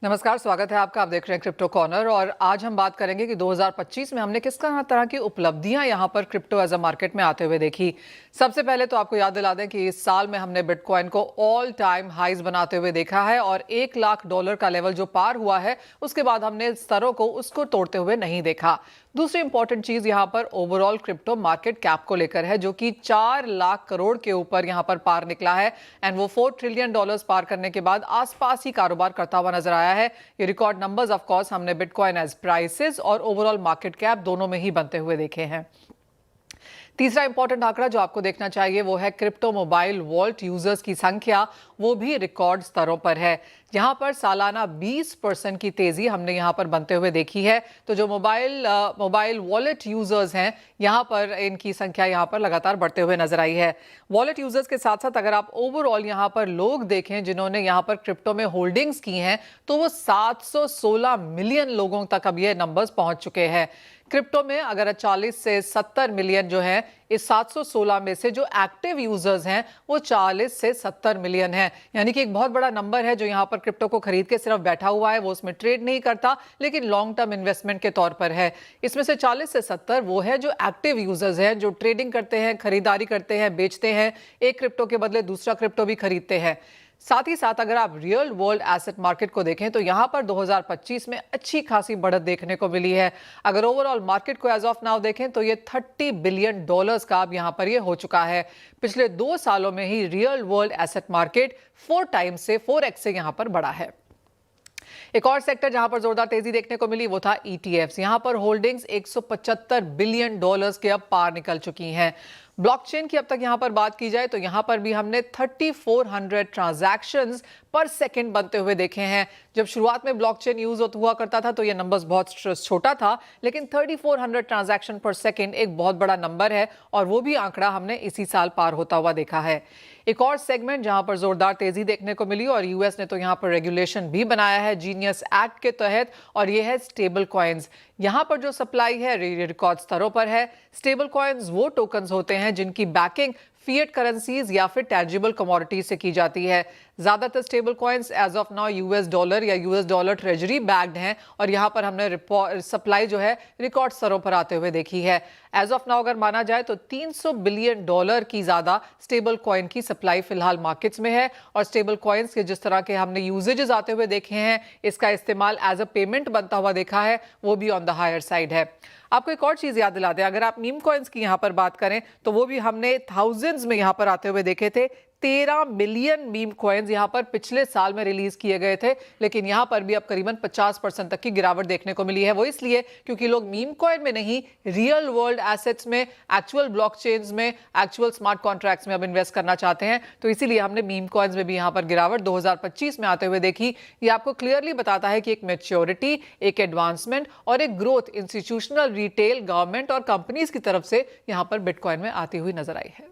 नमस्कार, स्वागत है आपका। आप देख रहे हैं क्रिप्टो कॉर्नर और आज हम बात करेंगे कि 2025 में हमने किस तरह की उपलब्धियां यहां पर क्रिप्टो एज अ मार्केट में आते हुए देखी। सबसे पहले तो आपको याद दिला दें कि इस साल में हमने बिटकॉइन को ऑल टाइम हाइज बनाते हुए देखा है और $1 लाख का लेवल जो पार हुआ है उसके बाद हमने स्तरों को उसको तोड़ते हुए नहीं देखा। दूसरी इंपॉर्टेंट चीज यहां पर ओवरऑल क्रिप्टो मार्केट कैप को लेकर है, जो कि 4 लाख करोड़ के ऊपर यहां पर पार निकला है एंड वो $4 ट्रिलियन पार करने के बाद आसपास ही कारोबार करता हुआ नजर आया है। ये रिकॉर्ड नंबर्स ऑफ कोर्स हमने बिटकॉइन एज प्राइसेस और ओवरऑल मार्केट कैप दोनों में ही बनते हुए देखे हैं। तीसरा इंपॉर्टेंट आंकड़ा जो आपको देखना चाहिए वो है क्रिप्टो मोबाइल वॉलेट यूजर्स की संख्या, वो भी रिकॉर्ड स्तरों पर है। यहां पर सालाना 20% की तेजी हमने यहां पर बनते हुए देखी है। तो जो मोबाइल वॉलेट यूजर्स हैं, यहां पर इनकी संख्या यहां पर लगातार बढ़ते हुए नजर आई है। वॉलेट यूजर्स के साथ साथ अगर आप ओवरऑल यहां पर लोग देखें जिन्होंने यहां पर क्रिप्टो में होल्डिंग्स की हैं, तो वो 716 मिलियन लोगों तक अब ये नंबर्स पहुंच चुके हैं। क्रिप्टो में अगर 40 से 70 मिलियन जो है, इस 716 में से जो एक्टिव यूजर्स हैं वो 40 से 70 मिलियन हैं। यानी कि एक बहुत बड़ा नंबर है जो यहां पर क्रिप्टो को खरीद के सिर्फ बैठा हुआ है, वो उसमें ट्रेड नहीं करता लेकिन लॉन्ग टर्म इन्वेस्टमेंट के तौर पर है। इसमें से 40 से 70 वो है जो एक्टिव यूजर्स हैं, जो ट्रेडिंग करते हैं, खरीदारी करते हैं, बेचते हैं, एक क्रिप्टो के बदले दूसरा क्रिप्टो भी खरीदते हैं। साथ ही साथ अगर आप रियल वर्ल्ड एसेट मार्केट को देखें तो यहां पर 2025 में अच्छी खासी बढ़त देखने को मिली है। अगर ओवरऑल मार्केट को एज ऑफ नाउ देखें तो ये $30 बिलियन का अब यहां पर ये हो चुका है। पिछले 2 सालों में ही real world asset market 4x से यहां पर बढ़ा है। एक और सेक्टर जहां पर जोरदार तेजी देखने को मिली वो था ईटीएफ्स। यहां पर होल्डिंग्स $175 बिलियन के अब पार निकल चुकी हैं। ब्लॉकचेन की अब तक यहां पर बात की जाए तो यहां पर भी हमने 3400 ट्रांजैक्शंस पर सेकंड बनते हुए देखे हैं। जब शुरुआत में ब्लॉकचेन यूज हुआ करता था तो ये नंबर्स बहुत छोटा था, लेकिन 3400 ट्रांजैक्शन पर सेकंड एक बहुत बड़ा नंबर है और वो भी आंकड़ा हमने इसी साल पार होता हुआ देखा है। एक और सेगमेंट जहां पर जोरदार तेजी देखने को मिली और यूएस ने तो यहां पर रेगुलेशन भी बनाया है जीनियस एक्ट के तहत, और ये है स्टेबल कॉइन्स। यहां पर जो सप्लाई है रिकॉर्ड स्तरों पर है। स्टेबल कॉइन्स वो टोकन्स होते हैं जिनकी बैकिंग फिएट करेंसीज या फिर टैंजिबल कमोडिटीज से की जाती है। ज्यादातर stable coins as of now US dollar या यूएस डॉलर ट्रेजरी बैग्ड हैं और यहां पर हमने सप्लाई जो है रिकॉर्ड स्तरों पर आते हुए देखी है। एज ऑफ नाउ अगर माना जाए तो $300 बिलियन की ज्यादा स्टेबल कॉइन की सप्लाई फिलहाल मार्केट्स में है और स्टेबल कॉइन्स के जिस तरह के हमने यूजेजेस आते हुए देखे हैं, इसका इस्तेमाल एज अ पेमेंट बनता हुआ देखा है, वो भी ऑन द हायर साइड है। आपको एक और चीज याद दिला दें, अगर आप मीम कॉइन्स की यहां पर बात करें तो वो भी हमने थाउजेंड्स में यहां पर आते हुए देखे थे। 13 मिलियन मीम कॉइन्स यहां पर पिछले साल में रिलीज किए गए थे, लेकिन यहां पर भी अब करीबन 50% तक की गिरावट देखने को मिली है। वो इसलिए क्योंकि लोग मीम कॉइन में नहीं, रियल वर्ल्ड एसेट्स में, एक्चुअल ब्लॉकचेन्स में, एक्चुअल स्मार्ट कॉन्ट्रैक्ट्स में अब इन्वेस्ट करना चाहते हैं। तो इसीलिए हमने मीम कॉइन्स में भी यहां पर गिरावट 2025 में आते हुए देखी। ये आपको क्लियरली बताता है कि एक मैच्योरिटी, एक एडवांसमेंट और एक ग्रोथ इंस्टीट्यूशनल, रिटेल, गवर्नमेंट और कंपनीज की तरफ से यहां पर बिटकॉइन में आती हुई नजर आई है।